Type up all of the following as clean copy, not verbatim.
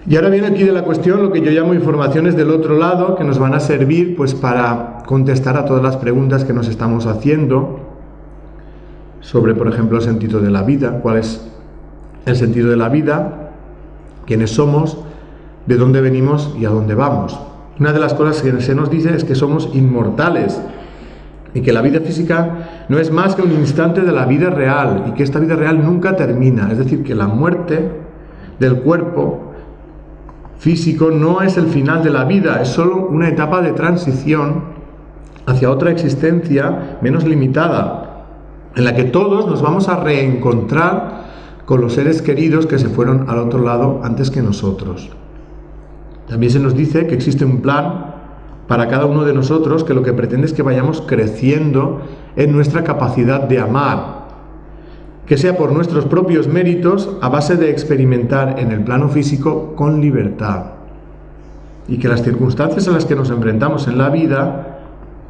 Y ahora viene aquí de la cuestión lo que yo llamo informaciones del otro lado, que nos van a servir pues para contestar a todas las preguntas que nos estamos haciendo sobre, por ejemplo, el sentido de la vida, cuál es el sentido de la vida, quiénes somos, de dónde venimos y a dónde vamos. Una de las cosas que se nos dice es que somos inmortales y que la vida física no es más que un instante de la vida real y que esta vida real nunca termina, es decir, que la muerte del cuerpo físico no es el final de la vida, es solo una etapa de transición hacia otra existencia menos limitada, en la que todos nos vamos a reencontrar con los seres queridos que se fueron al otro lado antes que nosotros. También se nos dice que existe un plan para cada uno de nosotros que lo que pretende es que vayamos creciendo en nuestra capacidad de amar, que sea por nuestros propios méritos a base de experimentar en el plano físico con libertad. Y que las circunstancias a las que nos enfrentamos en la vida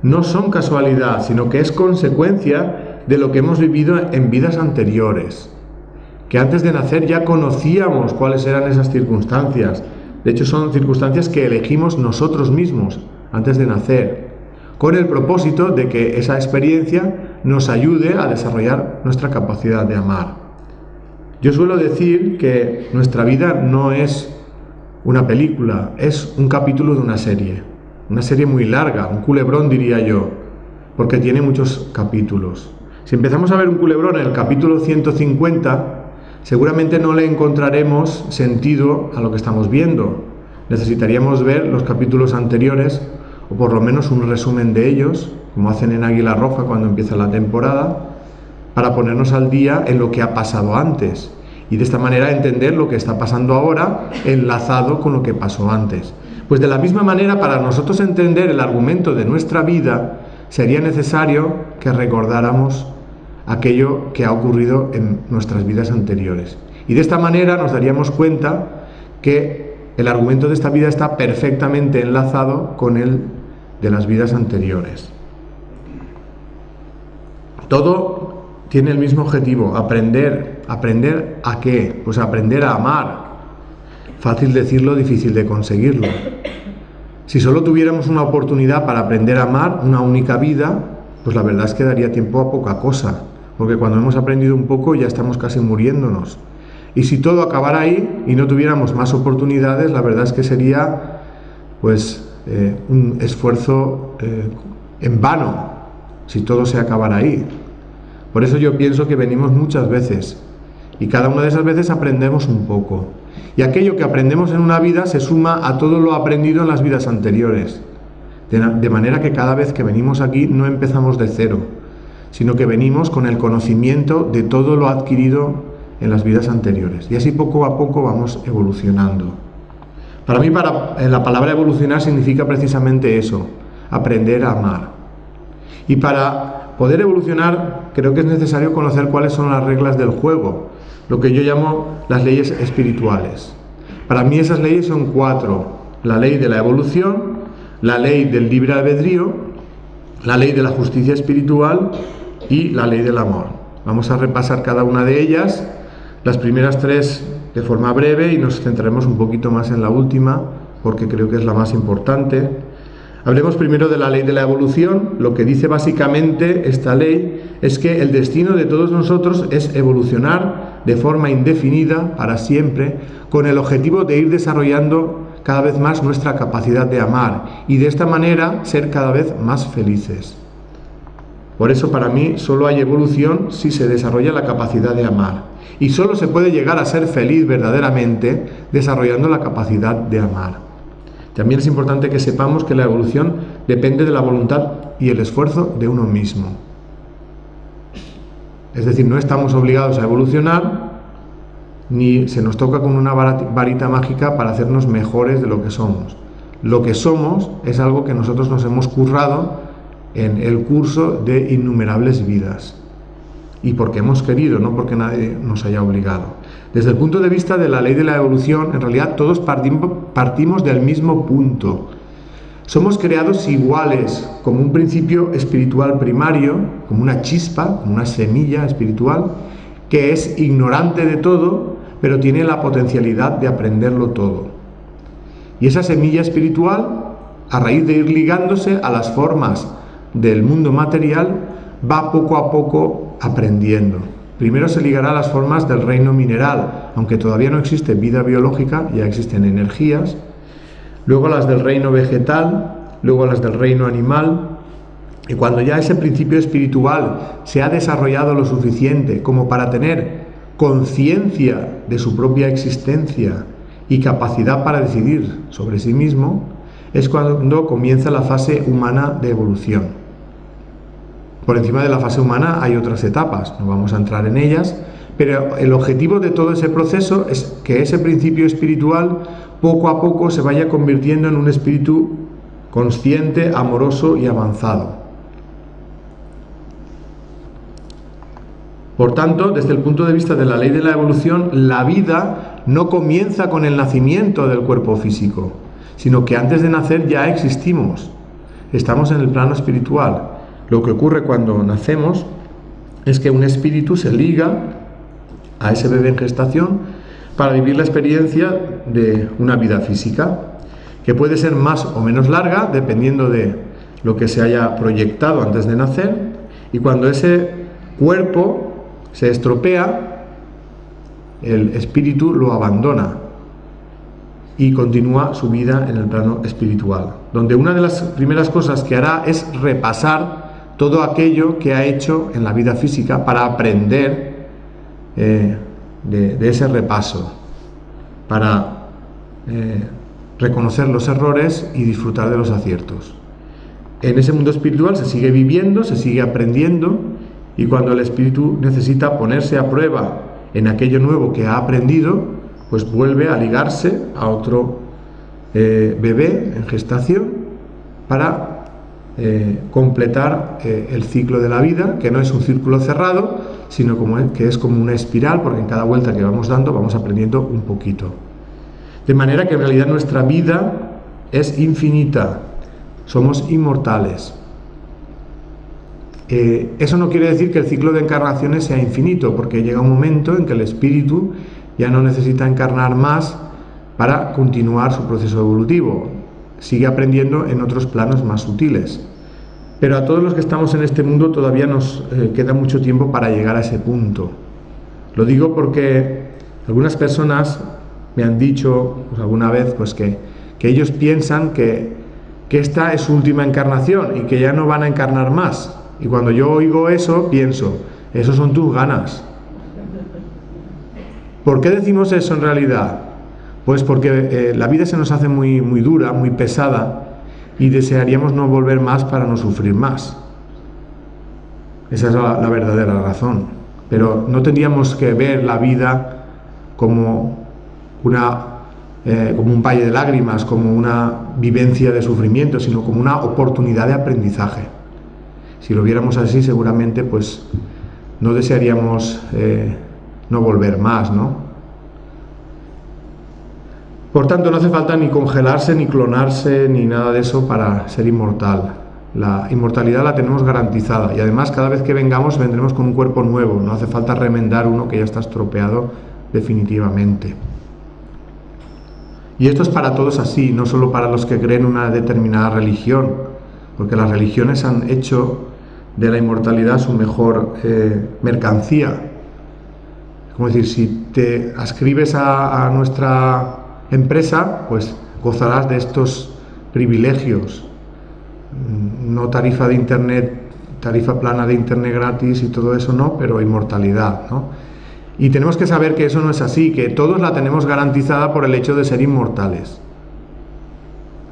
no son casualidad, sino que es consecuencia de lo que hemos vivido en vidas anteriores. Que antes de nacer ya conocíamos cuáles eran esas circunstancias. De hecho, son circunstancias que elegimos nosotros mismos antes de nacer, con el propósito de que esa experiencia nos ayude a desarrollar nuestra capacidad de amar. Yo suelo decir que nuestra vida no es una película, es un capítulo de una serie muy larga, un culebrón diría yo, porque tiene muchos capítulos. Si empezamos a ver un culebrón en el capítulo 150, seguramente no le encontraremos sentido a lo que estamos viendo. Necesitaríamos ver los capítulos anteriores, o por lo menos un resumen de ellos, como hacen en Águila Roja cuando empieza la temporada, para ponernos al día en lo que ha pasado antes, y de esta manera entender lo que está pasando ahora enlazado con lo que pasó antes. Pues de la misma manera, para nosotros entender el argumento de nuestra vida, sería necesario que recordáramos aquello que ha ocurrido en nuestras vidas anteriores. Y de esta manera nos daríamos cuenta que el argumento de esta vida está perfectamente enlazado con el de las vidas anteriores. Todo tiene el mismo objetivo, aprender. ¿Aprender a qué? Pues aprender a amar. Fácil decirlo, difícil de conseguirlo. Si solo tuviéramos una oportunidad para aprender a amar, una única vida, pues la verdad es que daría tiempo a poca cosa, porque cuando hemos aprendido un poco ya estamos casi muriéndonos. Y si todo acabara ahí y no tuviéramos más oportunidades, la verdad es que sería pues un esfuerzo en vano, si todo se acabara ahí. Por eso yo pienso que venimos muchas veces y cada una de esas veces aprendemos un poco. Y aquello que aprendemos en una vida se suma a todo lo aprendido en las vidas anteriores. De manera que cada vez que venimos aquí no empezamos de cero, sino que venimos con el conocimiento de todo lo adquirido en las vidas anteriores. Y así poco a poco vamos evolucionando. Para mí, la palabra evolucionar significa precisamente eso, aprender a amar. Y para poder evolucionar, creo que es necesario conocer cuáles son las reglas del juego, lo que yo llamo las leyes espirituales. Para mí esas leyes son 4. La ley de la evolución, la ley del libre albedrío, la ley de la justicia espiritual y la ley del amor. Vamos a repasar cada una de ellas, las primeras 3 de forma breve y nos centraremos un poquito más en la última, porque creo que es la más importante. Hablemos primero de la ley de la evolución. Lo que dice básicamente esta ley es que el destino de todos nosotros es evolucionar de forma indefinida para siempre, con el objetivo de ir desarrollando cada vez más nuestra capacidad de amar y de esta manera ser cada vez más felices. Por eso para mí solo hay evolución si se desarrolla la capacidad de amar. Y solo se puede llegar a ser feliz verdaderamente desarrollando la capacidad de amar. También es importante que sepamos que la evolución depende de la voluntad y el esfuerzo de uno mismo. Es decir, no estamos obligados a evolucionar, ni se nos toca con una varita mágica para hacernos mejores de lo que somos. Lo que somos es algo que nosotros nos hemos currado en el curso de innumerables vidas. Y porque hemos querido, no porque nadie nos haya obligado. Desde el punto de vista de la ley de la evolución, en realidad todos partimos del mismo punto. Somos creados iguales, como un principio espiritual primario, como una chispa, como una semilla espiritual, que es ignorante de todo, pero tiene la potencialidad de aprenderlo todo. Y esa semilla espiritual, a raíz de ir ligándose a las formas del mundo material, va poco a poco aprendiendo. Primero se ligará a las formas del reino mineral, aunque todavía no existe vida biológica, ya existen energías, luego las del reino vegetal, luego las del reino animal, y cuando ya ese principio espiritual se ha desarrollado lo suficiente como para tener conciencia de su propia existencia y capacidad para decidir sobre sí mismo, es cuando comienza la fase humana de evolución. Por encima de la fase humana hay otras etapas, no vamos a entrar en ellas, pero el objetivo de todo ese proceso es que ese principio espiritual poco a poco se vaya convirtiendo en un espíritu consciente, amoroso y avanzado. Por tanto, desde el punto de vista de la ley de la evolución, la vida no comienza con el nacimiento del cuerpo físico, sino que antes de nacer ya existimos, estamos en el plano espiritual. Lo que ocurre cuando nacemos es que un espíritu se liga a ese bebé en gestación para vivir la experiencia de una vida física, que puede ser más o menos larga, dependiendo de lo que se haya proyectado antes de nacer, y cuando ese cuerpo se estropea, el espíritu lo abandona y continúa su vida en el plano espiritual, donde una de las primeras cosas que hará es repasar todo aquello que ha hecho en la vida física para aprender de ese repaso, para reconocer los errores y disfrutar de los aciertos. En ese mundo espiritual se sigue viviendo, se sigue aprendiendo, y cuando el espíritu necesita ponerse a prueba en aquello nuevo que ha aprendido, pues vuelve a ligarse a otro bebé en gestación para completar el ciclo de la vida, que no es un círculo cerrado, sino que es como una espiral, porque en cada vuelta que vamos dando vamos aprendiendo un poquito. De manera que en realidad nuestra vida es infinita, somos inmortales. Eso no quiere decir que el ciclo de encarnaciones sea infinito, porque llega un momento en que el espíritu ya no necesita encarnar más para continuar su proceso evolutivo. Sigue aprendiendo en otros planos más sutiles. Pero a todos los que estamos en este mundo todavía nos queda mucho tiempo para llegar a ese punto. Lo digo porque algunas personas me han dicho pues, alguna vez pues, que ellos piensan que esta es su última encarnación y que ya no van a encarnar más. Y cuando yo oigo eso, pienso, eso son tus ganas. ¿Por qué decimos eso en realidad? Pues porque la vida se nos hace muy, muy dura, muy pesada, y desearíamos no volver más para no sufrir más. Esa es la verdadera razón. Pero no tendríamos que ver la vida como un valle de lágrimas, como una vivencia de sufrimiento, sino como una oportunidad de aprendizaje. Si lo viéramos así, seguramente pues no desearíamos no volver más, ¿no? Por tanto, no hace falta ni congelarse, ni clonarse, ni nada de eso para ser inmortal. La inmortalidad la tenemos garantizada, y además cada vez que vengamos vendremos con un cuerpo nuevo, no hace falta remendar uno que ya está estropeado definitivamente. Y esto es para todos así, no solo para los que creen una determinada religión, porque las religiones han hecho de la inmortalidad su mejor mercancía. Como decir, si te ascribes a nuestra empresa, pues gozarás de estos privilegios. No tarifa de internet, tarifa plana de internet gratis y todo eso no, pero inmortalidad, ¿no? Y tenemos que saber que eso no es así, que todos la tenemos garantizada por el hecho de ser inmortales.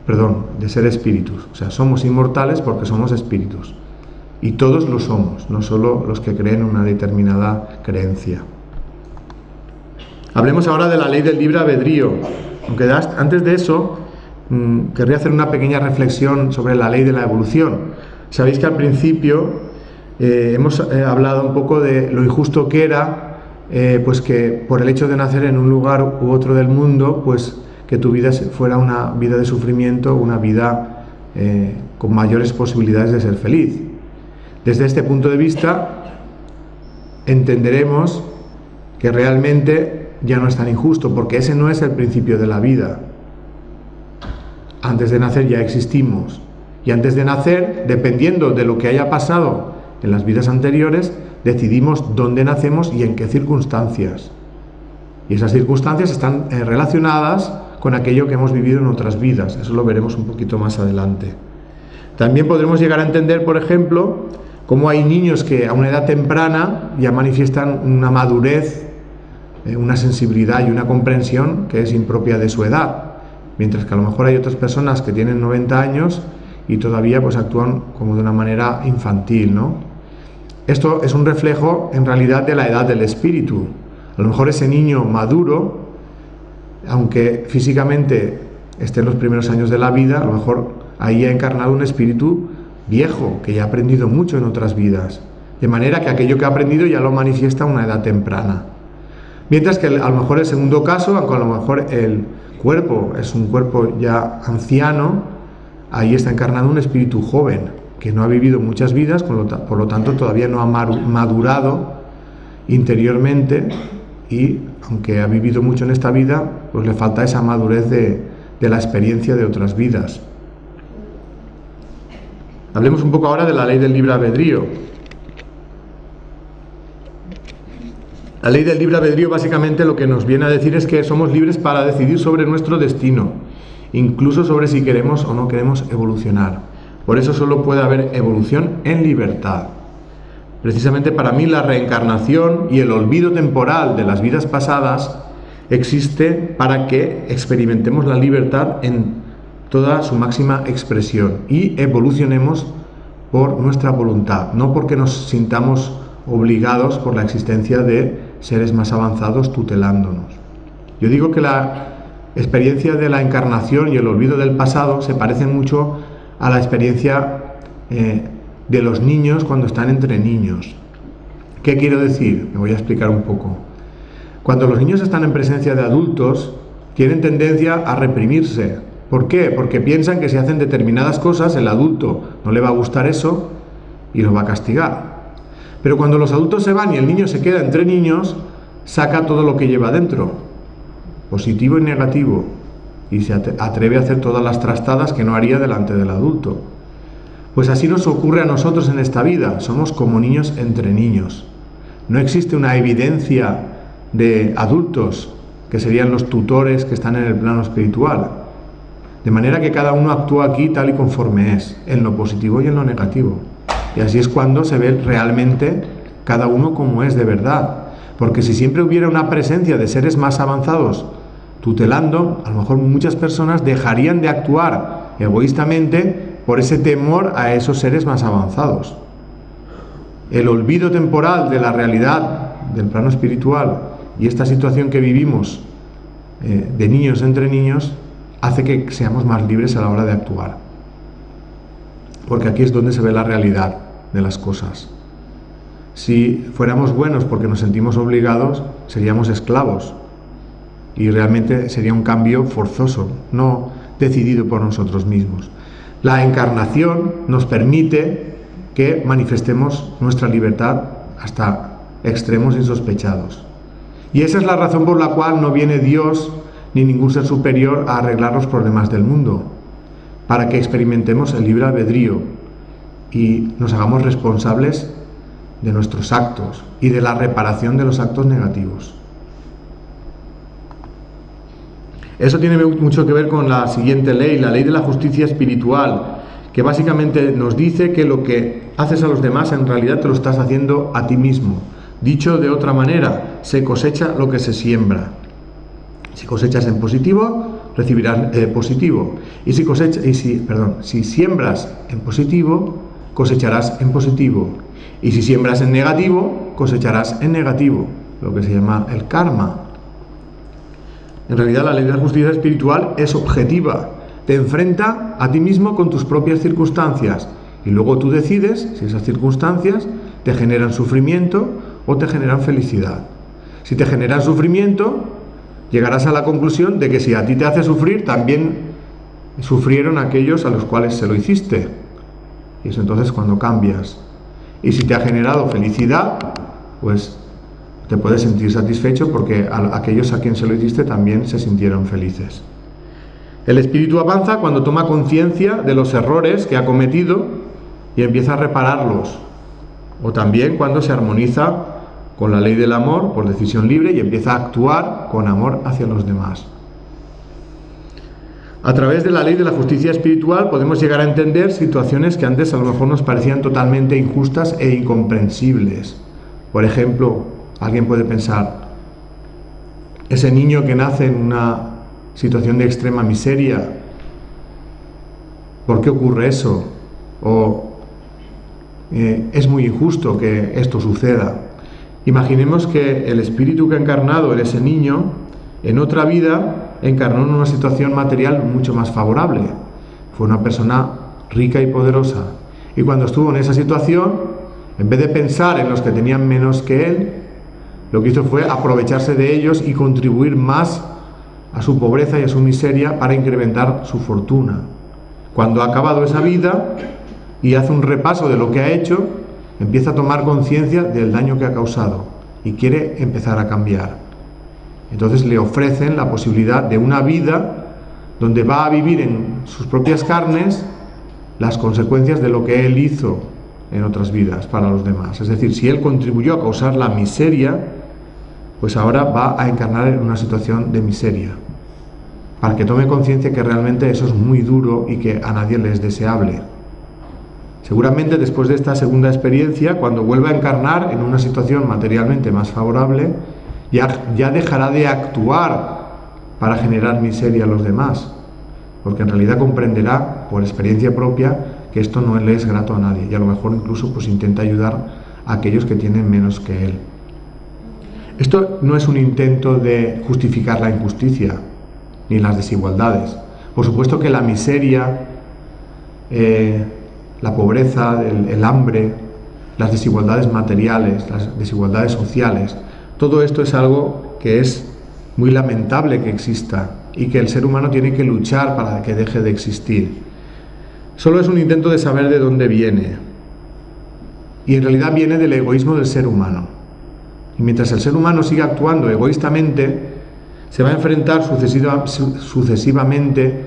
Perdón, de ser espíritus. O sea, somos inmortales porque somos espíritus. Y todos lo somos, no solo los que creen una determinada creencia. Hablemos ahora de la ley del libre albedrío. Aunque antes de eso, querría hacer una pequeña reflexión sobre la ley de la evolución. Sabéis que al principio hemos hablado un poco de lo injusto que era, pues que por el hecho de nacer en un lugar u otro del mundo, pues que tu vida fuera una vida de sufrimiento, una vida con mayores posibilidades de ser feliz. Desde este punto de vista, entenderemos que realmente ya no es tan injusto, porque ese no es el principio de la vida. antes de nacer ya existimos. Y antes de nacer, dependiendo de lo que haya pasado en las vidas anteriores, decidimos dónde nacemos y en qué circunstancias. Y esas circunstancias están relacionadas con aquello que hemos vivido en otras vidas. Eso lo veremos un poquito más adelante. También podremos llegar a entender, por ejemplo, cómo hay niños que a una edad temprana ya manifiestan una madurez, una sensibilidad y una comprensión que es impropia de su edad, mientras que a lo mejor hay otras personas que tienen 90 años y todavía pues actúan como de una manera infantil, ¿no? Esto es un reflejo en realidad de la edad del espíritu. A lo mejor ese niño maduro, aunque físicamente esté en los primeros años de la vida, a lo mejor ahí ha encarnado un espíritu viejo, que ya ha aprendido mucho en otras vidas, de manera que aquello que ha aprendido ya lo manifiesta a una edad temprana. Mientras que a lo mejor el segundo caso, aunque a lo mejor el cuerpo es un cuerpo ya anciano, ahí está encarnado un espíritu joven, que no ha vivido muchas vidas, por lo tanto todavía no ha madurado interiormente, y aunque ha vivido mucho en esta vida, pues le falta esa madurez de la experiencia de otras vidas. Hablemos un poco ahora de la ley del libre albedrío. La ley del libre albedrío básicamente lo que nos viene a decir es que somos libres para decidir sobre nuestro destino, incluso sobre si queremos o no queremos evolucionar. Por eso solo puede haber evolución en libertad. Precisamente para mí la reencarnación y el olvido temporal de las vidas pasadas existe para que experimentemos la libertad en toda su máxima expresión y evolucionemos por nuestra voluntad, no porque nos sintamos obligados por la existencia de seres más avanzados tutelándonos. Yo digo que la experiencia de la encarnación y el olvido del pasado se parecen mucho a la experiencia de los niños cuando están entre niños. ¿Qué quiero decir? Me voy a explicar un poco. Cuando los niños están en presencia de adultos, tienen tendencia a reprimirse. ¿Por qué? Porque piensan que si hacen determinadas cosas, el adulto no le va a gustar eso y los va a castigar. Pero cuando los adultos se van y el niño se queda entre niños, saca todo lo que lleva dentro, positivo y negativo, y se atreve a hacer todas las trastadas que no haría delante del adulto. Pues así nos ocurre a nosotros en esta vida, somos como niños entre niños. No existe una evidencia de adultos, que serían los tutores que están en el plano espiritual. De manera que cada uno actúa aquí tal y conforme es, en lo positivo y en lo negativo. Y así es cuando se ve realmente cada uno como es de verdad. Porque si siempre hubiera una presencia de seres más avanzados tutelando, a lo mejor muchas personas dejarían de actuar egoístamente por ese temor a esos seres más avanzados. El olvido temporal de la realidad del plano espiritual y esta situación que vivimos de niños entre niños hace que seamos más libres a la hora de actuar. Porque aquí es donde se ve la realidad de las cosas. Si fuéramos buenos porque nos sentimos obligados, seríamos esclavos. Y realmente sería un cambio forzoso, no decidido por nosotros mismos. La encarnación nos permite que manifestemos nuestra libertad hasta extremos insospechados. Y esa es la razón por la cual no viene Dios ni ningún ser superior a arreglar los problemas del mundo, para que experimentemos el libre albedrío y nos hagamos responsables de nuestros actos y de la reparación de los actos negativos. Eso tiene mucho que ver con la siguiente ley, la ley de la justicia espiritual, que básicamente nos dice que lo que haces a los demás en realidad te lo estás haciendo a ti mismo. Dicho de otra manera, se cosecha lo que se siembra. Si cosechas en positivo, recibirás positivo. Y si siembras en positivo, cosecharás en positivo. Y si siembras en negativo, cosecharás en negativo, lo que se llama el karma. En realidad la ley de la justicia espiritual es objetiva, te enfrenta a ti mismo con tus propias circunstancias y luego tú decides si esas circunstancias te generan sufrimiento o te generan felicidad. Si te generan sufrimiento, llegarás a la conclusión de que si a ti te hace sufrir, también sufrieron aquellos a los cuales se lo hiciste. Y es entonces cuando cambias. Y si te ha generado felicidad, pues te puedes sentir satisfecho porque aquellos a quien se lo hiciste también se sintieron felices. El espíritu avanza cuando toma conciencia de los errores que ha cometido y empieza a repararlos. O también cuando se armoniza con la ley del amor por decisión libre y empieza a actuar con amor hacia los demás. A través de la ley de la justicia espiritual podemos llegar a entender situaciones que antes a lo mejor nos parecían totalmente injustas e incomprensibles. Por ejemplo, alguien puede pensar, ese niño que nace en una situación de extrema miseria, ¿por qué ocurre eso? O es muy injusto que esto suceda. Imaginemos que el espíritu que ha encarnado en ese niño, en otra vida, encarnó en una situación material mucho más favorable. Fue una persona rica y poderosa. Y cuando estuvo en esa situación, en vez de pensar en los que tenían menos que él, lo que hizo fue aprovecharse de ellos y contribuir más a su pobreza y a su miseria para incrementar su fortuna. Cuando ha acabado esa vida y hace un repaso de lo que ha hecho, empieza a tomar conciencia del daño que ha causado y quiere empezar a cambiar. Entonces le ofrecen la posibilidad de una vida donde va a vivir en sus propias carnes las consecuencias de lo que él hizo en otras vidas para los demás. Es decir, si él contribuyó a causar la miseria, pues ahora va a encarnar en una situación de miseria, para que tome conciencia que realmente eso es muy duro y que a nadie le es deseable. Seguramente después de esta segunda experiencia, cuando vuelva a encarnar en una situación materialmente más favorable, ya dejará de actuar para generar miseria a los demás, porque en realidad comprenderá por experiencia propia que esto no le es grato a nadie, y a lo mejor incluso pues intenta ayudar a aquellos que tienen menos que él. Esto no es un intento de justificar la injusticia ni las desigualdades. Por supuesto que la miseria, la pobreza, el hambre, las desigualdades materiales, las desigualdades sociales, todo esto es algo que es muy lamentable que exista y que el ser humano tiene que luchar para que deje de existir. Solo es un intento de saber de dónde viene. Y en realidad viene del egoísmo del ser humano. Y mientras el ser humano siga actuando egoístamente, se va a enfrentar sucesivamente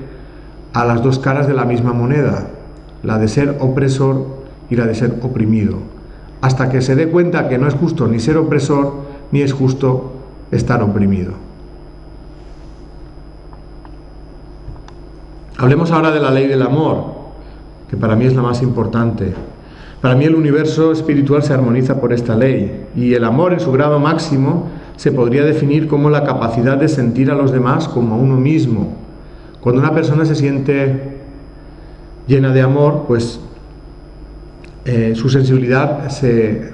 a las dos caras de la misma moneda, la de ser opresor y la de ser oprimido, hasta que se dé cuenta que no es justo ni ser opresor ni es justo estar oprimido. Hablemos ahora de la ley del amor, que para mí es la más importante. Para mí el universo espiritual se armoniza por esta ley, y el amor en su grado máximo se podría definir como la capacidad de sentir a los demás como a uno mismo. Cuando una persona se siente llena de amor, pues su sensibilidad se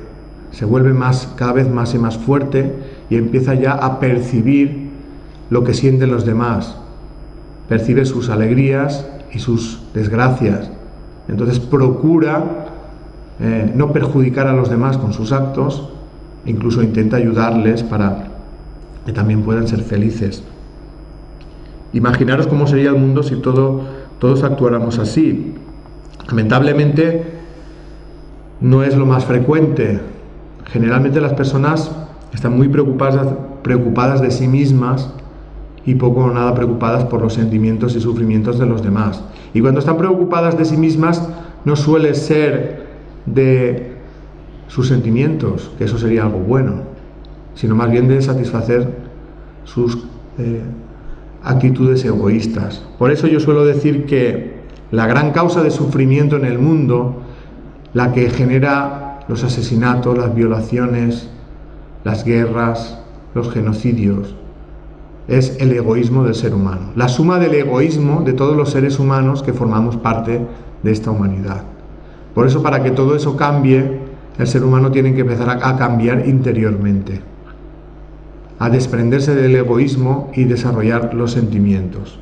vuelve cada vez más y más fuerte y empieza ya a percibir lo que sienten los demás. Percibe sus alegrías y sus desgracias. Entonces procura no perjudicar a los demás con sus actos, incluso intenta ayudarles para que también puedan ser felices. Imaginaros cómo sería el mundo si todos actuáramos así. Lamentablemente no es lo más frecuente. Generalmente las personas están muy preocupadas de sí mismas y poco o nada preocupadas por los sentimientos y sufrimientos de los demás. Y cuando están preocupadas de sí mismas, no suele ser de sus sentimientos, que eso sería algo bueno, sino más bien de satisfacer sus actitudes egoístas. Por eso yo suelo decir que la gran causa de sufrimiento en el mundo, la que genera los asesinatos, las violaciones, las guerras, los genocidios, es el egoísmo del ser humano, la suma del egoísmo de todos los seres humanos que formamos parte de esta humanidad. Por eso, para que todo eso cambie, el ser humano tiene que empezar a cambiar interiormente, a desprenderse del egoísmo y desarrollar los sentimientos,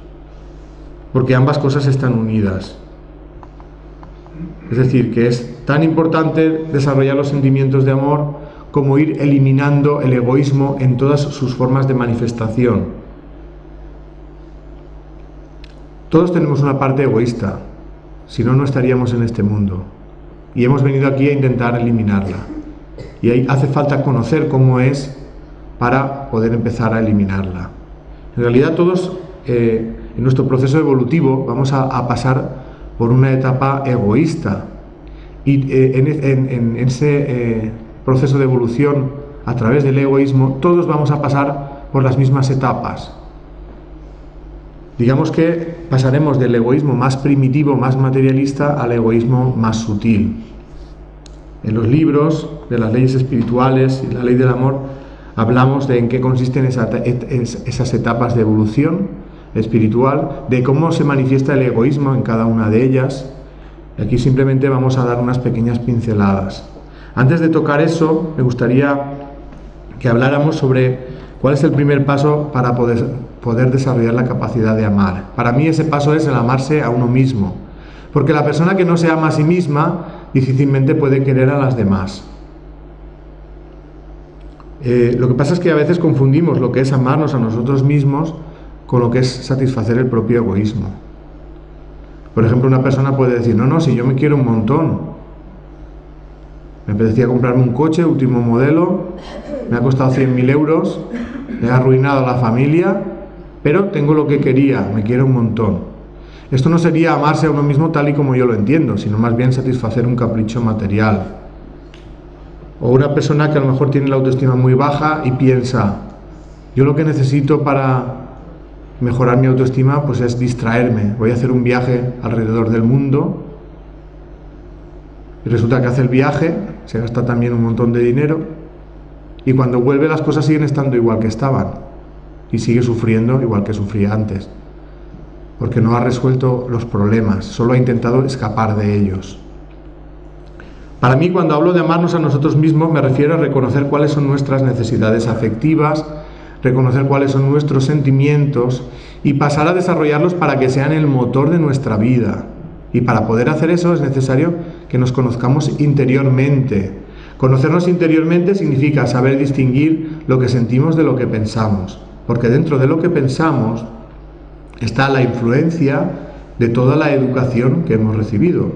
porque ambas cosas están unidas. Es decir, que es tan importante desarrollar los sentimientos de amor como ir eliminando el egoísmo en todas sus formas de manifestación. Todos tenemos una parte egoísta, si no, no estaríamos en este mundo. Y hemos venido aquí a intentar eliminarla. Y ahí hace falta conocer cómo es para poder empezar a eliminarla. En realidad todos en nuestro proceso evolutivo vamos a pasar por una etapa egoísta, y en ese proceso de evolución a través del egoísmo todos vamos a pasar por las mismas etapas. Digamos que pasaremos del egoísmo más primitivo, más materialista, al egoísmo más sutil. En los libros de las leyes espirituales y la ley del amor hablamos de en qué consisten esas etapas de evolución espiritual, de cómo se manifiesta el egoísmo en cada una de ellas. Aquí simplemente vamos a dar unas pequeñas pinceladas. Antes de tocar eso, me gustaría que habláramos sobre cuál es el primer paso para poder desarrollar la capacidad de amar. Para mí ese paso es el amarse a uno mismo, porque la persona que no se ama a sí misma difícilmente puede querer a las demás. Lo que pasa es que a veces confundimos lo que es amarnos a nosotros mismos con lo que es satisfacer el propio egoísmo. Por ejemplo, una persona puede decir, no, si yo me quiero un montón, me apetecía comprarme un coche, último modelo, me ha costado 100.000 euros, me ha arruinado la familia, pero tengo lo que quería, me quiero un montón. Esto no sería amarse a uno mismo tal y como yo lo entiendo, sino más bien satisfacer un capricho material. O una persona que a lo mejor tiene la autoestima muy baja y piensa, yo lo que necesito para mejorar mi autoestima pues es distraerme, voy a hacer un viaje alrededor del mundo, y resulta que hace el viaje, se gasta también un montón de dinero, y cuando vuelve las cosas siguen estando igual que estaban, y sigue sufriendo igual que sufría antes, porque no ha resuelto los problemas, solo ha intentado escapar de ellos. Para mí, cuando hablo de amarnos a nosotros mismos, me refiero a reconocer cuáles son nuestras necesidades afectivas, reconocer cuáles son nuestros sentimientos y pasar a desarrollarlos para que sean el motor de nuestra vida. Y para poder hacer eso es necesario que nos conozcamos interiormente. Conocernos interiormente significa saber distinguir lo que sentimos de lo que pensamos, porque dentro de lo que pensamos está la influencia de toda la educación que hemos recibido.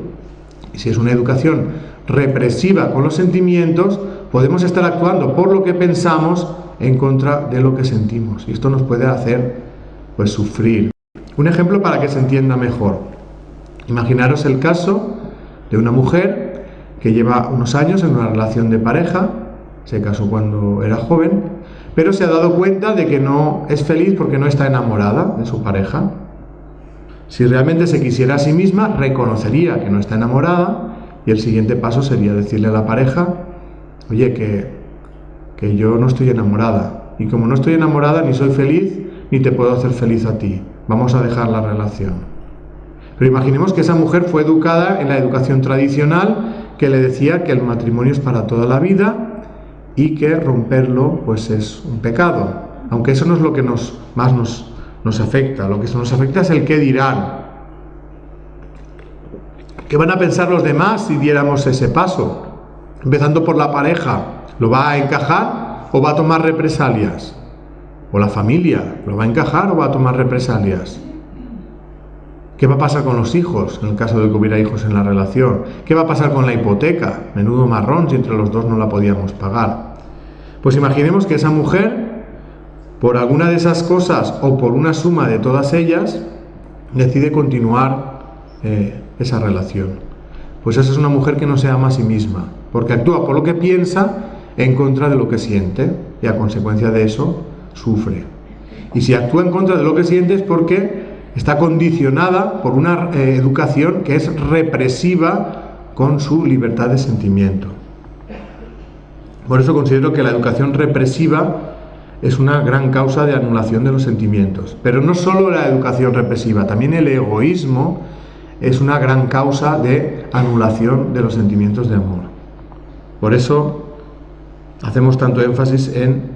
Y si es una educación represiva con los sentimientos, podemos estar actuando por lo que pensamos en contra de lo que sentimos, y esto nos puede hacer pues sufrir. Un ejemplo para que se entienda mejor: imaginaros el caso de una mujer que lleva unos años en una relación de pareja, se casó cuando era joven, pero se ha dado cuenta de que no es feliz porque no está enamorada de su pareja. Si realmente se quisiera a sí misma, reconocería que no está enamorada, y el siguiente paso sería decirle a la pareja, oye, que yo no estoy enamorada, y como no estoy enamorada ni soy feliz, ni te puedo hacer feliz a ti, vamos a dejar la relación. Pero imaginemos que esa mujer fue educada en la educación tradicional que le decía que el matrimonio es para toda la vida y que romperlo pues es un pecado, aunque eso no es lo que más nos afecta. Lo que nos afecta es el qué dirán. ¿Qué van a pensar los demás si diéramos ese paso? Empezando por la pareja, ¿lo va a encajar o va a tomar represalias? O la familia, ¿lo va a encajar o va a tomar represalias? ¿Qué va a pasar con los hijos, en el caso de que hubiera hijos en la relación? ¿Qué va a pasar con la hipoteca? Menudo marrón si entre los dos no la podíamos pagar. Pues imaginemos que esa mujer, por alguna de esas cosas o por una suma de todas ellas, decide continuar esa relación. Pues esa es una mujer que no se ama a sí misma, porque actúa por lo que piensa en contra de lo que siente, y a consecuencia de eso sufre. Y si actúa en contra de lo que siente es porque está condicionada por una educación que es represiva con su libertad de sentimiento. Por eso considero que la educación represiva es una gran causa de anulación de los sentimientos. Pero no solo la educación represiva, también el egoísmo es una gran causa de anulación de los sentimientos de amor. Por eso hacemos tanto énfasis en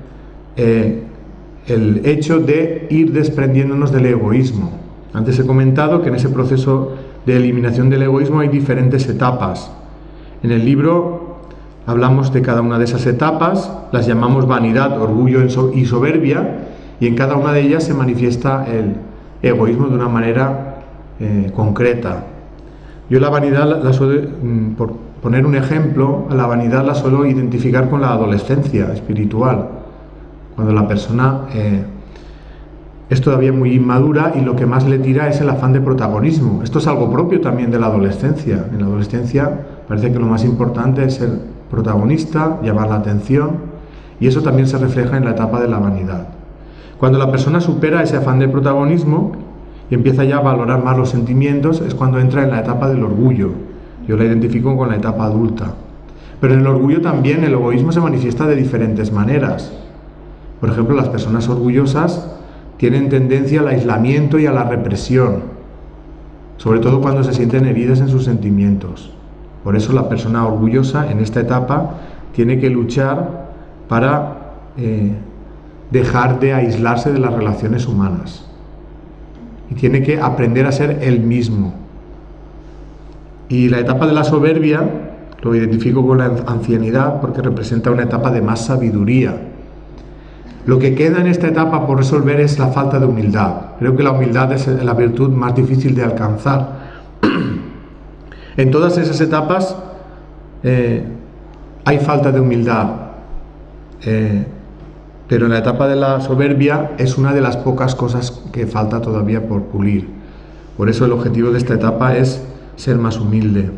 el hecho de ir desprendiéndonos del egoísmo. Antes he comentado que en ese proceso de eliminación del egoísmo hay diferentes etapas. En el libro hablamos de cada una de esas etapas, las llamamos vanidad, orgullo y soberbia, y en cada una de ellas se manifiesta el egoísmo de una manera concreta. Yo la vanidad la suelo, por poner un ejemplo, la vanidad la suelo identificar con la adolescencia espiritual, cuando la persona es todavía muy inmadura y lo que más le tira es el afán de protagonismo. Esto es algo propio también de la adolescencia. En la adolescencia parece que lo más importante es ser protagonista, llamar la atención, y eso también se refleja en la etapa de la vanidad. Cuando la persona supera ese afán de protagonismo y empieza ya a valorar más los sentimientos, es cuando entra en la etapa del orgullo. Yo la identifico con la etapa adulta. Pero en el orgullo también el egoísmo se manifiesta de diferentes maneras. Por ejemplo, las personas orgullosas tienen tendencia al aislamiento y a la represión, sobre todo cuando se sienten heridas en sus sentimientos. Por eso la persona orgullosa en esta etapa tiene que luchar para dejar de aislarse de las relaciones humanas. Y tiene que aprender a ser él mismo. Y la etapa de la soberbia lo identifico con la ancianidad porque representa una etapa de más sabiduría. Lo que queda en esta etapa por resolver es la falta de humildad. Creo que la humildad es la virtud más difícil de alcanzar. En todas esas etapas hay falta de humildad, pero en la etapa de la soberbia es una de las pocas cosas que falta todavía por pulir. Por eso el objetivo de esta etapa es ser más humilde.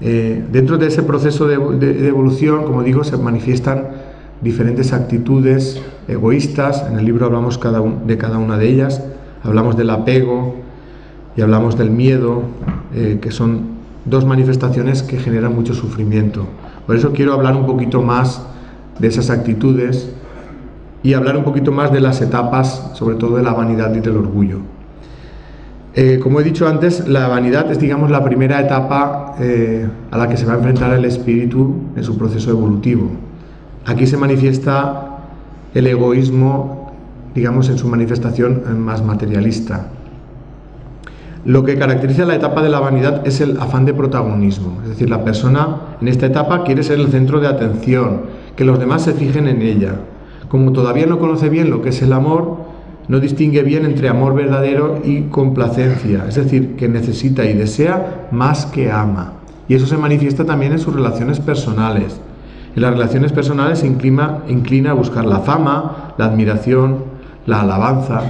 Dentro de ese proceso de evolución, como digo, se manifiestan diferentes actitudes egoístas. En el libro hablamos de cada una de ellas. Hablamos del apego y hablamos del miedo, que son dos manifestaciones que generan mucho sufrimiento. Por eso quiero hablar un poquito más de esas actitudes y hablar un poquito más de las etapas, sobre todo de la vanidad y del orgullo. Como he dicho antes, la vanidad es, digamos, la primera etapa a la que se va a enfrentar el espíritu en su proceso evolutivo. Aquí se manifiesta el egoísmo, digamos, en su manifestación más materialista. Lo que caracteriza la etapa de la vanidad es el afán de protagonismo. Es decir, la persona en esta etapa quiere ser el centro de atención, que los demás se fijen en ella. Como todavía no conoce bien lo que es el amor, no distingue bien entre amor verdadero y complacencia. Es decir, que necesita y desea más que ama. Y eso se manifiesta también en sus relaciones personales. En las relaciones personales se inclina a buscar la fama, la admiración, la alabanza,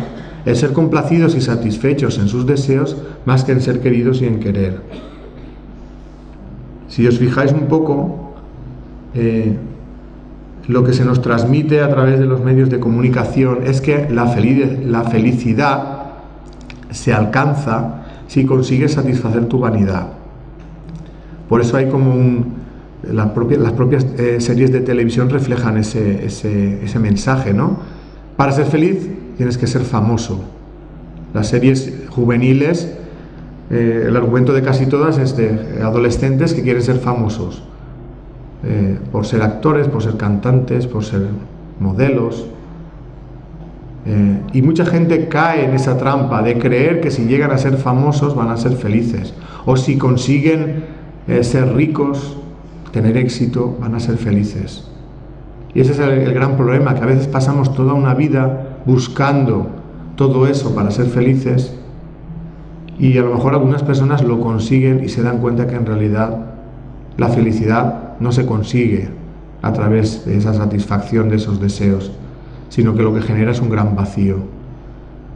el ser complacidos y satisfechos en sus deseos más que en ser queridos y en querer. Si os fijáis un poco, lo que se nos transmite a través de los medios de comunicación es que la felicidad se alcanza si consigues satisfacer tu vanidad. Por eso hay como las propias series de televisión reflejan ese mensaje, ¿no? Para ser feliz tienes que ser famoso. Las series juveniles, el argumento de casi todas es de adolescentes que quieren ser famosos, por ser actores, por ser cantantes, por ser modelos. Y mucha gente cae en esa trampa de creer que si llegan a ser famosos van a ser felices, o si consiguen ser ricos, tener éxito, van a ser felices. Y ese es el gran problema, que a veces pasamos toda una vida buscando todo eso para ser felices, y a lo mejor algunas personas lo consiguen y se dan cuenta que en realidad la felicidad no se consigue a través de esa satisfacción de esos deseos, sino que lo que genera es un gran vacío.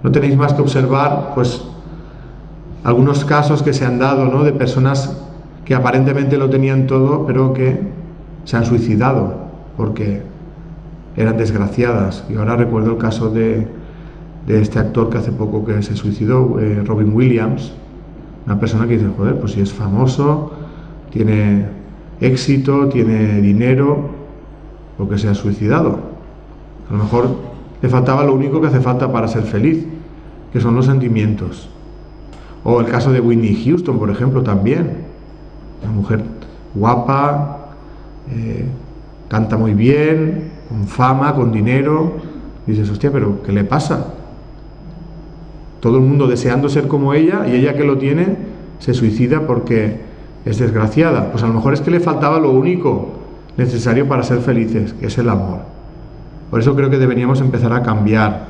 No tenéis más que observar, pues, algunos casos que se han dado, ¿no?, de personas que aparentemente lo tenían todo, pero que se han suicidado porque eran desgraciadas. Y ahora recuerdo el caso de este actor que hace poco que se suicidó, Robin Williams, una persona que dice, joder, pues si es famoso, tiene éxito, tiene dinero, ¿por qué se ha suicidado? A lo mejor le faltaba lo único que hace falta para ser feliz, que son los sentimientos. O el caso de Whitney Houston, por ejemplo, también. Una mujer guapa, canta muy bien, con fama, con dinero. Y dices, hostia, pero ¿qué le pasa? Todo el mundo deseando ser como ella, y ella que lo tiene se suicida porque es desgraciada. Pues a lo mejor es que le faltaba lo único necesario para ser felices, que es el amor. Por eso creo que deberíamos empezar a cambiar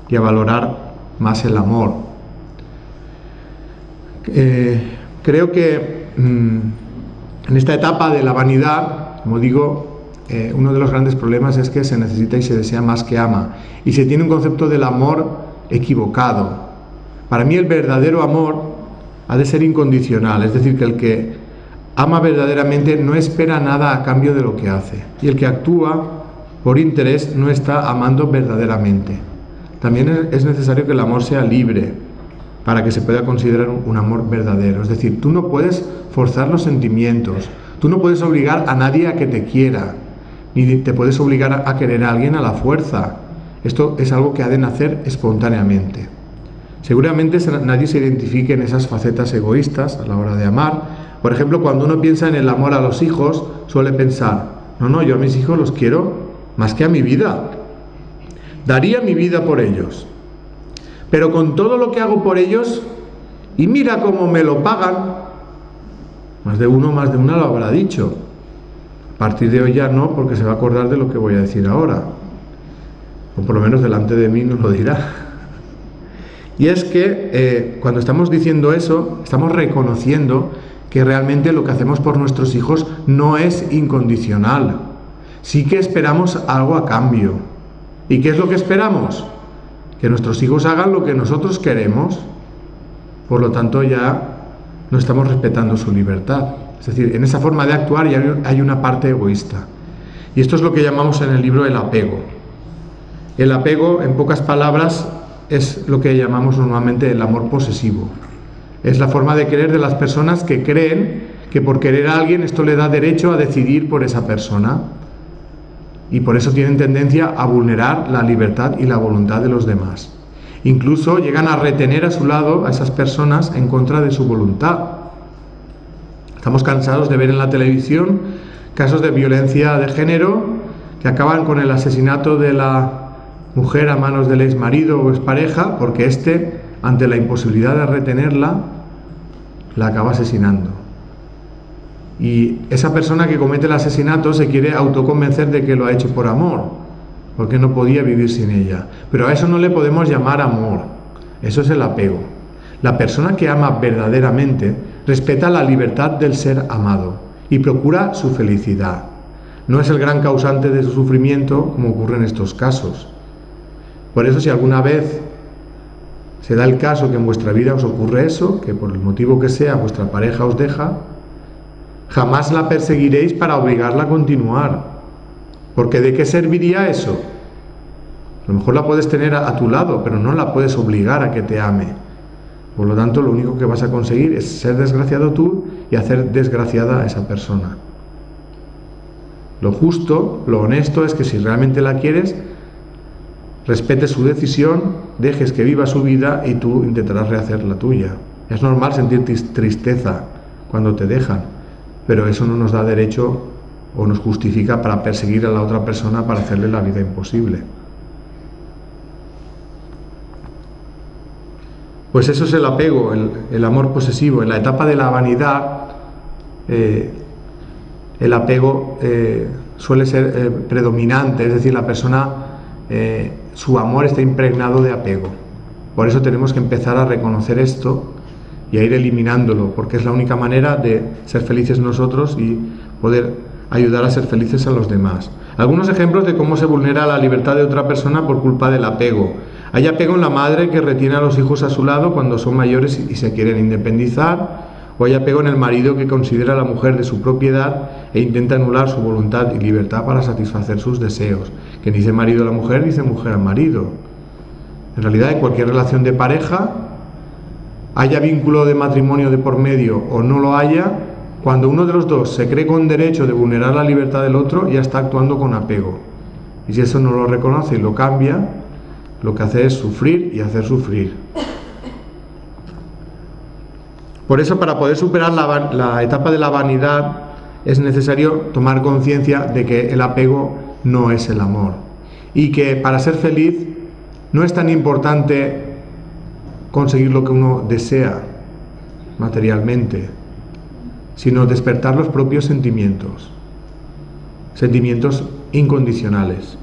y a valorar más el amor. Creo que en esta etapa de la vanidad, como digo, uno de los grandes problemas es que se necesita y se desea más que ama. Y se tiene un concepto del amor equivocado. Para mí el verdadero amor ha de ser incondicional, es decir, que el que ama verdaderamente no espera nada a cambio de lo que hace. Y el que actúa por interés no está amando verdaderamente. También es necesario que el amor sea libre para que se pueda considerar un amor verdadero. Es decir, tú no puedes forzar los sentimientos, tú no puedes obligar a nadie a que te quiera, ni te puedes obligar a querer a alguien a la fuerza. Esto es algo que ha de nacer espontáneamente. Seguramente nadie se identifique en esas facetas egoístas a la hora de amar. Por ejemplo, cuando uno piensa en el amor a los hijos, suele pensar, no, yo a mis hijos los quiero más que a mi vida. Daría mi vida por ellos. Pero con todo lo que hago por ellos, y mira cómo me lo pagan, más de una lo habrá dicho. A partir de hoy ya no, porque se va a acordar de lo que voy a decir ahora. O por lo menos delante de mí nos lo dirá. Y es que cuando estamos diciendo eso, estamos reconociendo que realmente lo que hacemos por nuestros hijos no es incondicional. Sí que esperamos algo a cambio. ¿Y qué es lo que esperamos? Que nuestros hijos hagan lo que nosotros queremos. Por lo tanto, ya no estamos respetando su libertad. Es decir, en esa forma de actuar ya hay una parte egoísta. Y esto es lo que llamamos en el libro el apego. El apego, en pocas palabras, es lo que llamamos normalmente el amor posesivo. Es la forma de querer de las personas que creen que por querer a alguien esto le da derecho a decidir por esa persona. Y por eso tienen tendencia a vulnerar la libertad y la voluntad de los demás. Incluso llegan a retener a su lado a esas personas en contra de su voluntad. Estamos cansados de ver en la televisión casos de violencia de género que acaban con el asesinato de la mujer a manos del exmarido o expareja, porque éste, ante la imposibilidad de retenerla, la acaba asesinando. Y esa persona que comete el asesinato se quiere autoconvencer de que lo ha hecho por amor, porque no podía vivir sin ella. Pero a eso no le podemos llamar amor, eso es el apego. La persona que ama verdaderamente respeta la libertad del ser amado y procura su felicidad. No es el gran causante de su sufrimiento, como ocurre en estos casos. Por eso, si alguna vez se da el caso que en vuestra vida os ocurre eso, que por el motivo que sea vuestra pareja os deja, jamás la perseguiréis para obligarla a continuar. Porque ¿de qué serviría eso? A lo mejor la puedes tener a tu lado, pero no la puedes obligar a que te ame. Por lo tanto, lo único que vas a conseguir es ser desgraciado tú y hacer desgraciada a esa persona. Lo justo, lo honesto es que si realmente la quieres, respetes su decisión, dejes que viva su vida y tú intentarás rehacer la tuya. Es normal sentir tristeza cuando te dejan, pero eso no nos da derecho o nos justifica para perseguir a la otra persona para hacerle la vida imposible. Pues eso es el apego, el amor posesivo. En la etapa de la vanidad, el apego suele ser predominante, es decir, la persona, su amor está impregnado de apego. Por eso tenemos que empezar a reconocer esto y a ir eliminándolo, porque es la única manera de ser felices nosotros y poder ayudar a ser felices a los demás. Algunos ejemplos de cómo se vulnera la libertad de otra persona por culpa del apego. Hay apego en la madre que retiene a los hijos a su lado cuando son mayores y se quieren independizar, o hay apego en el marido que considera a la mujer de su propiedad e intenta anular su voluntad y libertad para satisfacer sus deseos. Que ni dice marido a la mujer, dice mujer al marido. En realidad, en cualquier relación de pareja, haya vínculo de matrimonio de por medio o no lo haya, cuando uno de los dos se cree con derecho de vulnerar la libertad del otro, ya está actuando con apego. Y si eso no lo reconoce y lo cambia, lo que hace es sufrir y hacer sufrir. Por eso, para poder superar la etapa de la vanidad, es necesario tomar conciencia de que el apego no es el amor. Y que para ser feliz no es tan importante conseguir lo que uno desea materialmente, sino despertar los propios sentimientos incondicionales.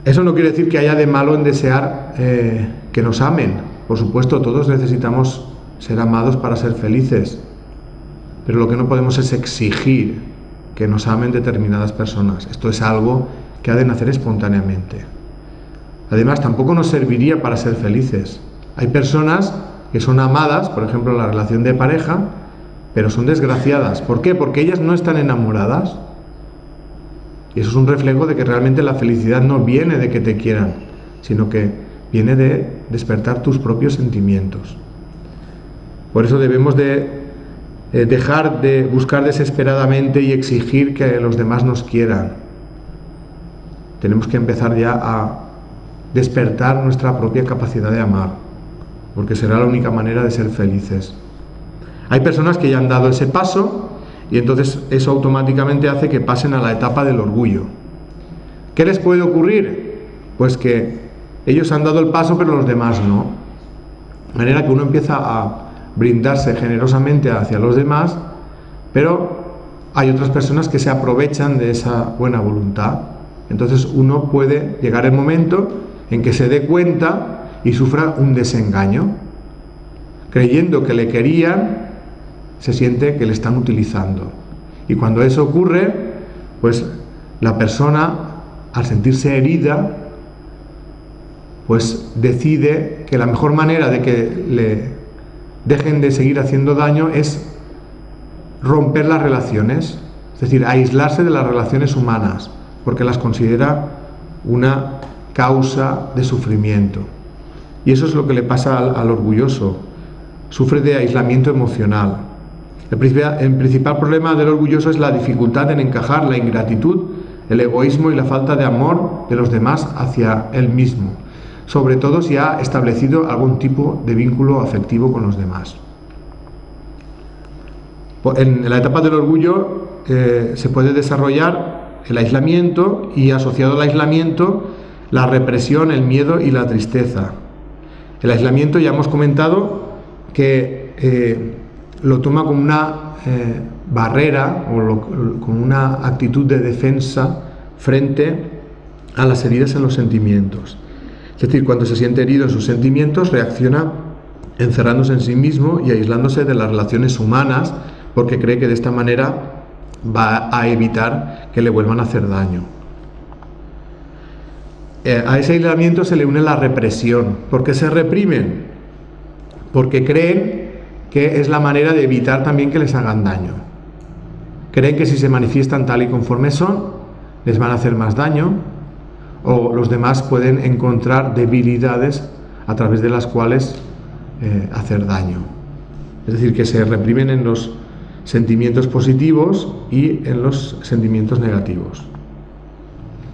Eso no quiere decir que haya de malo en desear que nos amen. Por supuesto, todos necesitamos ser amados para ser felices, pero lo que no podemos es exigir que nos amen determinadas personas. Esto es algo que ha de nacer espontáneamente. Además, tampoco nos serviría para ser felices. Hay personas que son amadas, por ejemplo, en la relación de pareja, pero son desgraciadas. ¿Por qué? Porque ellas no están enamoradas. Y eso es un reflejo de que realmente la felicidad no viene de que te quieran, sino que viene de despertar tus propios sentimientos. Por eso debemos de dejar de buscar desesperadamente y exigir que los demás nos quieran. Tenemos que empezar ya a despertar nuestra propia capacidad de amar, porque será la única manera de ser felices. Hay personas que ya han dado ese paso y entonces eso automáticamente hace que pasen a la etapa del orgullo. ¿Qué les puede ocurrir? Pues que ellos han dado el paso pero los demás no. De manera que uno empieza a brindarse generosamente hacia los demás, pero hay otras personas que se aprovechan de esa buena voluntad. Entonces uno puede llegar el momento en que se dé cuenta y sufra un desengaño. Creyendo que le querían, se siente que le están utilizando. Y cuando eso ocurre, pues la persona, al sentirse herida, pues decide que la mejor manera de que le dejen de seguir haciendo daño es romper las relaciones, es decir, aislarse de las relaciones humanas, porque las considera una causa de sufrimiento. Y eso es lo que le pasa al orgulloso. Sufre de aislamiento emocional. El principal problema del orgulloso es la dificultad en encajar la ingratitud, el egoísmo y la falta de amor de los demás hacia él mismo, sobre todo si ha establecido algún tipo de vínculo afectivo con los demás. En la etapa del orgullo se puede desarrollar el aislamiento y, asociado al aislamiento, la represión, el miedo y la tristeza. El aislamiento, ya hemos comentado que lo toma como una barrera o como una actitud de defensa frente a las heridas en los sentimientos. Es decir, cuando se siente herido en sus sentimientos, reacciona encerrándose en sí mismo y aislándose de las relaciones humanas, porque cree que de esta manera va a evitar que le vuelvan a hacer daño. A ese aislamiento se le une la represión. ¿Por qué se reprimen? Porque creen que es la manera de evitar también que les hagan daño. Creen que si se manifiestan tal y conforme son, les van a hacer más daño, o los demás pueden encontrar debilidades a través de las cuales hacer daño. Es decir, que se reprimen en los sentimientos positivos y en los sentimientos negativos.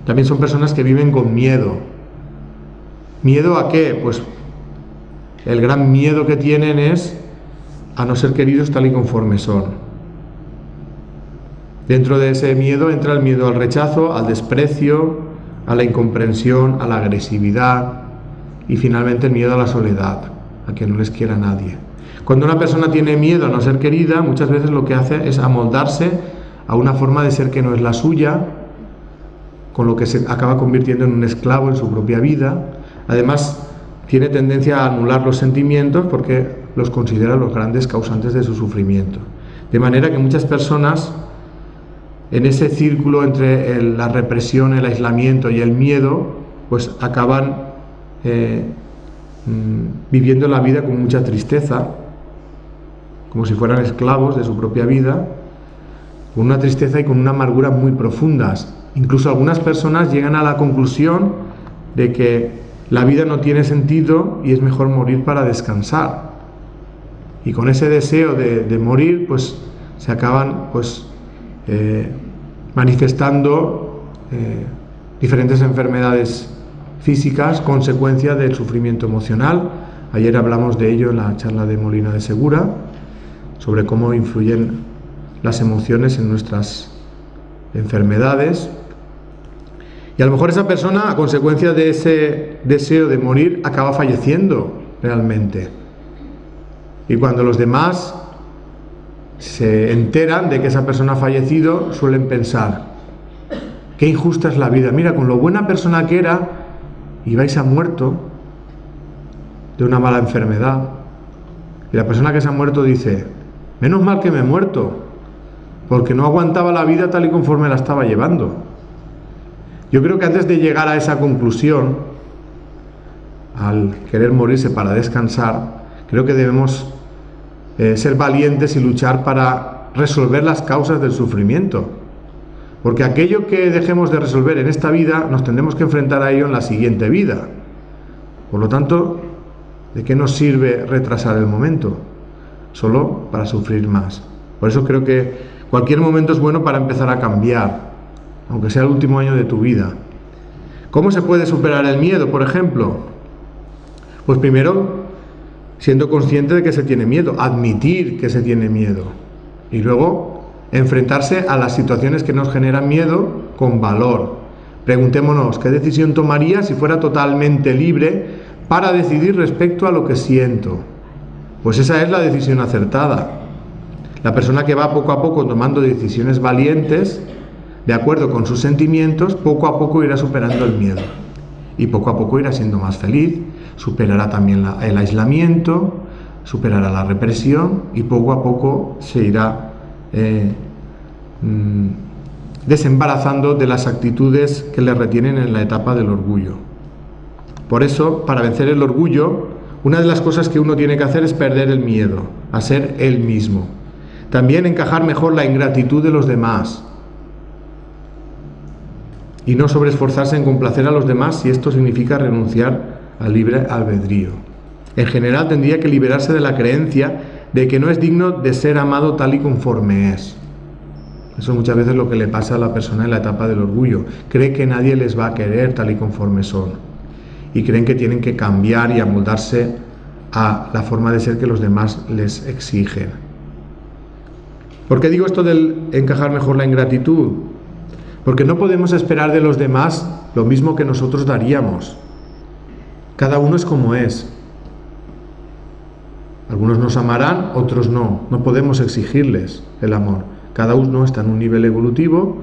También son personas que viven con miedo. ¿Miedo a qué? Pues el gran miedo que tienen es a no ser queridos tal y conforme son. Dentro de ese miedo entra el miedo al rechazo, al desprecio, a la incomprensión, a la agresividad y finalmente el miedo a la soledad, a que no les quiera nadie. Cuando una persona tiene miedo a no ser querida, muchas veces lo que hace es amoldarse a una forma de ser que no es la suya, con lo que se acaba convirtiendo en un esclavo en su propia vida. Además, tiene tendencia a anular los sentimientos porque los considera los grandes causantes de su sufrimiento. De manera que muchas personas, en ese círculo entre la represión, el aislamiento y el miedo, pues acaban viviendo la vida con mucha tristeza, como si fueran esclavos de su propia vida, con una tristeza y con una amargura muy profundas. Incluso algunas personas llegan a la conclusión de que la vida no tiene sentido y es mejor morir para descansar. Y con ese deseo de morir, pues se acaban manifestando diferentes enfermedades físicas, consecuencia del sufrimiento emocional. Ayer hablamos de ello en la charla de Molina de Segura, sobre cómo influyen las emociones en nuestras enfermedades. Y a lo mejor esa persona, a consecuencia de ese deseo de morir, acaba falleciendo realmente. Y cuando los demás se enteran de que esa persona ha fallecido, suelen pensar: qué injusta es la vida, mira, con lo buena persona que era, y vais a muerto de una mala enfermedad. Y la persona que se ha muerto dice: menos mal que me he muerto, porque no aguantaba la vida tal y conforme la estaba llevando. Yo creo que antes de llegar a esa conclusión, al querer morirse para descansar, creo que debemos ser valientes y luchar para resolver las causas del sufrimiento. Porque aquello que dejemos de resolver en esta vida, nos tendremos que enfrentar a ello en la siguiente vida. Por lo tanto, ¿de qué nos sirve retrasar el momento? Solo para sufrir más. Por eso creo que cualquier momento es bueno para empezar a cambiar, aunque sea el último año de tu vida. ¿Cómo se puede superar el miedo, por ejemplo? Pues primero, siendo consciente de que se tiene miedo, admitir que se tiene miedo. Y luego, enfrentarse a las situaciones que nos generan miedo con valor. Preguntémonos, ¿qué decisión tomaría si fuera totalmente libre para decidir respecto a lo que siento? Pues esa es la decisión acertada. La persona que va poco a poco tomando decisiones valientes, de acuerdo con sus sentimientos, poco a poco irá superando el miedo. Y poco a poco irá siendo más feliz, superará también el aislamiento, superará la represión y poco a poco se irá desembarazando de las actitudes que le retienen en la etapa del orgullo. Por eso, para vencer el orgullo, una de las cosas que uno tiene que hacer es perder el miedo a ser él mismo. También encajar mejor la ingratitud de los demás y no sobreesforzarse en complacer a los demás si esto significa renunciar al libre albedrío. En general, tendría que liberarse de la creencia de que no es digno de ser amado tal y conforme es. Eso muchas veces es lo que le pasa a la persona en la etapa del orgullo. Cree que nadie les va a querer tal y conforme son. Y creen que tienen que cambiar y amoldarse a la forma de ser que los demás les exigen. ¿Por qué digo esto del encajar mejor la ingratitud? Porque no podemos esperar de los demás lo mismo que nosotros daríamos. Cada uno es como es. Algunos nos amarán, otros no. No podemos exigirles el amor. Cada uno está en un nivel evolutivo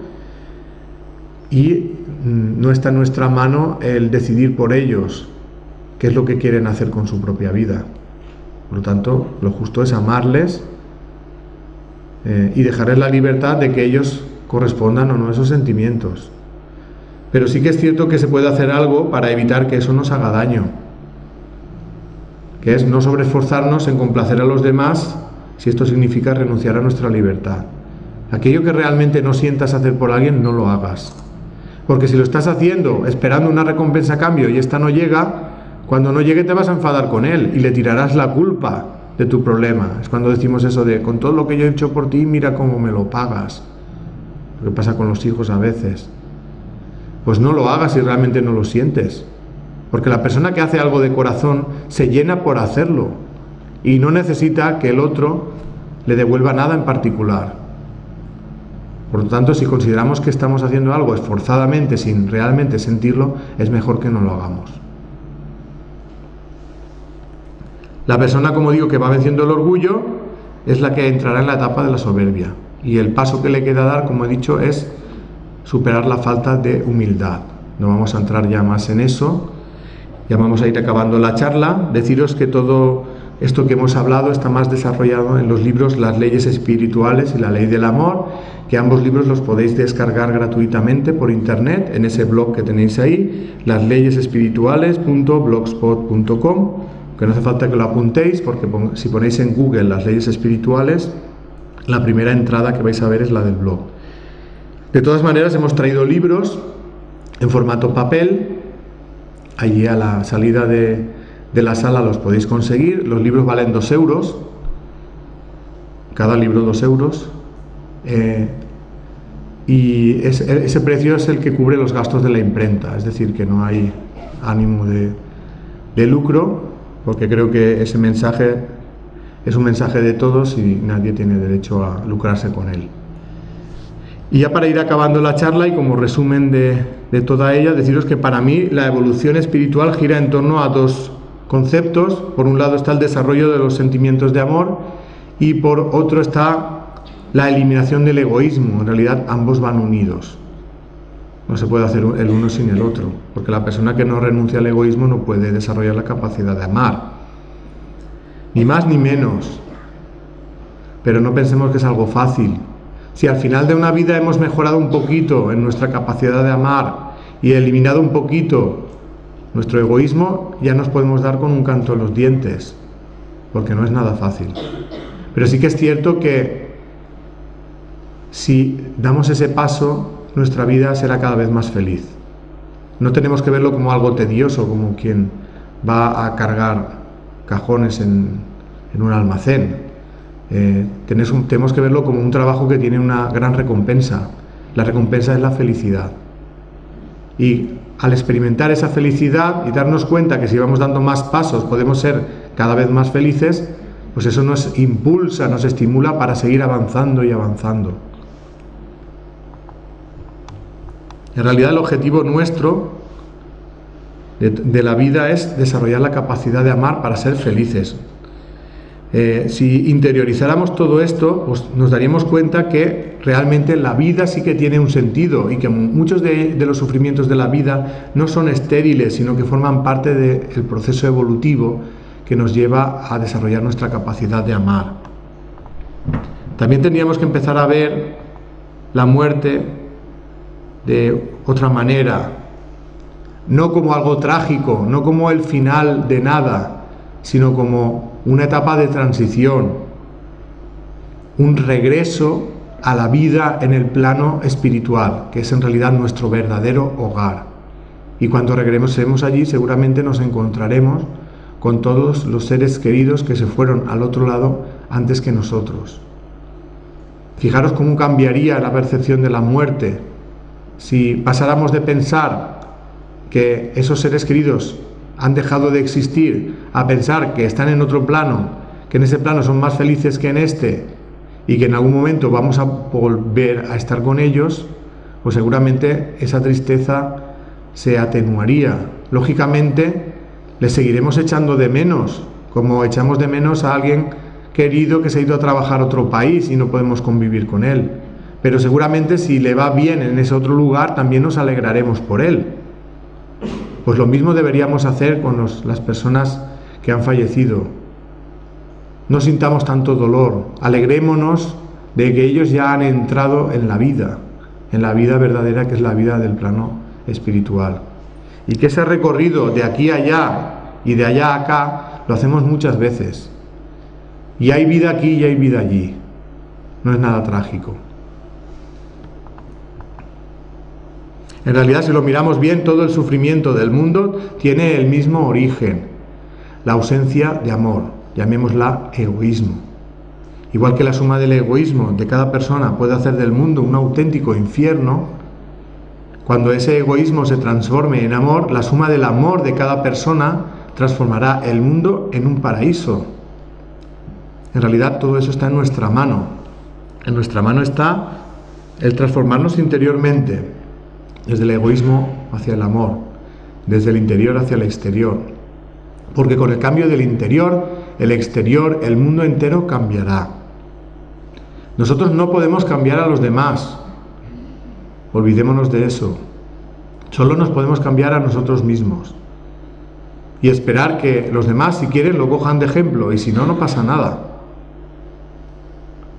y no está en nuestra mano el decidir por ellos qué es lo que quieren hacer con su propia vida. Por lo tanto, lo justo es amarles y dejarles la libertad de que ellos correspondan o no a esos sentimientos. Pero sí que es cierto que se puede hacer algo para evitar que eso nos haga daño, que es no sobreesforzarnos en complacer a los demás si esto significa renunciar a nuestra libertad. Aquello que realmente no sientas hacer por alguien, no lo hagas. Porque si lo estás haciendo esperando una recompensa a cambio y esta no llega, cuando no llegue te vas a enfadar con él y le tirarás la culpa de tu problema. Es cuando decimos eso de, con todo lo que yo he hecho por ti, mira cómo me lo pagas. Lo que pasa con los hijos a veces. Pues no lo hagas si realmente no lo sientes. Porque la persona que hace algo de corazón se llena por hacerlo y no necesita que el otro le devuelva nada en particular. Por lo tanto, si consideramos que estamos haciendo algo esforzadamente sin realmente sentirlo, es mejor que no lo hagamos. La persona, como digo, que va venciendo el orgullo es la que entrará en la etapa de la soberbia. Y el paso que le queda dar, como he dicho, es superar la falta de humildad. No vamos a entrar ya más en eso. Ya vamos a ir acabando la charla. Deciros que todo esto que hemos hablado está más desarrollado en los libros Las leyes espirituales y la ley del amor, que ambos libros los podéis descargar gratuitamente por internet en ese blog que tenéis ahí, lasleyesespirituales.blogspot.com, que no hace falta que lo apuntéis, porque si ponéis en Google las leyes espirituales, la primera entrada que vais a ver es la del blog. De todas maneras, hemos traído libros en formato papel. Allí a la salida de la sala los podéis conseguir. Los libros valen 2 euros, cada libro 2 euros, y ese precio es el que cubre los gastos de la imprenta, es decir, que no hay ánimo de lucro, porque creo que ese mensaje es un mensaje de todos y nadie tiene derecho a lucrarse con él. Y ya para ir acabando la charla y como resumen de toda ella, deciros que para mí la evolución espiritual gira en torno a 2 conceptos. Por un lado está el desarrollo de los sentimientos de amor y por otro está la eliminación del egoísmo. En realidad ambos van unidos. No se puede hacer el uno sin el otro, porque la persona que no renuncia al egoísmo no puede desarrollar la capacidad de amar. Ni más ni menos. Pero no pensemos que es algo fácil. Si al final de una vida hemos mejorado un poquito en nuestra capacidad de amar y eliminado un poquito nuestro egoísmo, ya nos podemos dar con un canto en los dientes, porque no es nada fácil. Pero sí que es cierto que si damos ese paso, nuestra vida será cada vez más feliz. No tenemos que verlo como algo tedioso, como quien va a cargar cajones en un almacén. Tenemos que verlo como un trabajo que tiene una gran recompensa. La recompensa es la felicidad. Y al experimentar esa felicidad y darnos cuenta que si vamos dando más pasos podemos ser cada vez más felices, pues eso nos impulsa, nos estimula para seguir avanzando y avanzando. En realidad el objetivo nuestro de la vida es desarrollar la capacidad de amar para ser felices. Si interiorizáramos todo esto, pues nos daríamos cuenta que realmente la vida sí que tiene un sentido y que muchos de los sufrimientos de la vida no son estériles, sino que forman parte del proceso evolutivo que nos lleva a desarrollar nuestra capacidad de amar. También tendríamos que empezar a ver la muerte de otra manera, no como algo trágico, no como el final de nada, sino como una etapa de transición, un regreso a la vida en el plano espiritual, que es en realidad nuestro verdadero hogar. Y cuando regresemos allí seguramente nos encontraremos con todos los seres queridos que se fueron al otro lado antes que nosotros. Fijaros cómo cambiaría la percepción de la muerte si pasáramos de pensar que esos seres queridos han dejado de existir a pensar que están en otro plano, que en ese plano son más felices que en este y que en algún momento vamos a volver a estar con ellos, pues seguramente esa tristeza se atenuaría. Lógicamente les seguiremos echando de menos, como echamos de menos a alguien querido que se ha ido a trabajar a otro país y no podemos convivir con él. Pero seguramente si le va bien en ese otro lugar también nos alegraremos por él. Pues lo mismo deberíamos hacer con las personas que han fallecido. No sintamos tanto dolor, alegrémonos de que ellos ya han entrado en la vida verdadera, que es la vida del plano espiritual. Y que ese recorrido de aquí a allá y de allá a acá lo hacemos muchas veces. Y hay vida aquí y hay vida allí. No es nada trágico. En realidad, si lo miramos bien, todo el sufrimiento del mundo tiene el mismo origen, la ausencia de amor, llamémosla egoísmo. Igual que la suma del egoísmo de cada persona puede hacer del mundo un auténtico infierno, cuando ese egoísmo se transforme en amor, la suma del amor de cada persona transformará el mundo en un paraíso. En realidad, todo eso está en nuestra mano. En nuestra mano está el transformarnos interiormente, desde el egoísmo hacia el amor, desde el interior hacia el exterior. Porque con el cambio del interior, el exterior, el mundo entero cambiará. Nosotros no podemos cambiar a los demás. Olvidémonos de eso. Solo nos podemos cambiar a nosotros mismos. Y esperar que los demás, si quieren, lo cojan de ejemplo, y si no, no pasa nada.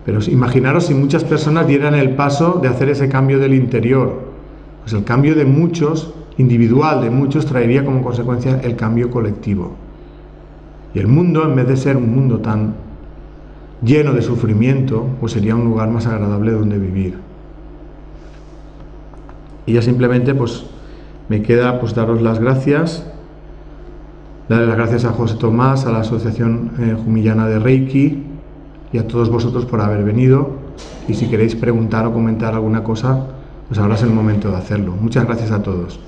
Pero imaginaros si muchas personas dieran el paso de hacer ese cambio del interior. Pues el cambio de muchos, individual de muchos, traería como consecuencia el cambio colectivo. Y el mundo, en vez de ser un mundo tan lleno de sufrimiento, pues sería un lugar más agradable donde vivir. Y ya simplemente pues me queda pues daros las gracias. Darle las gracias a José Tomás, a la Asociación Jumillana de Reiki y a todos vosotros por haber venido. Y si queréis preguntar o comentar alguna cosa, pues ahora es el momento de hacerlo. Muchas gracias a todos.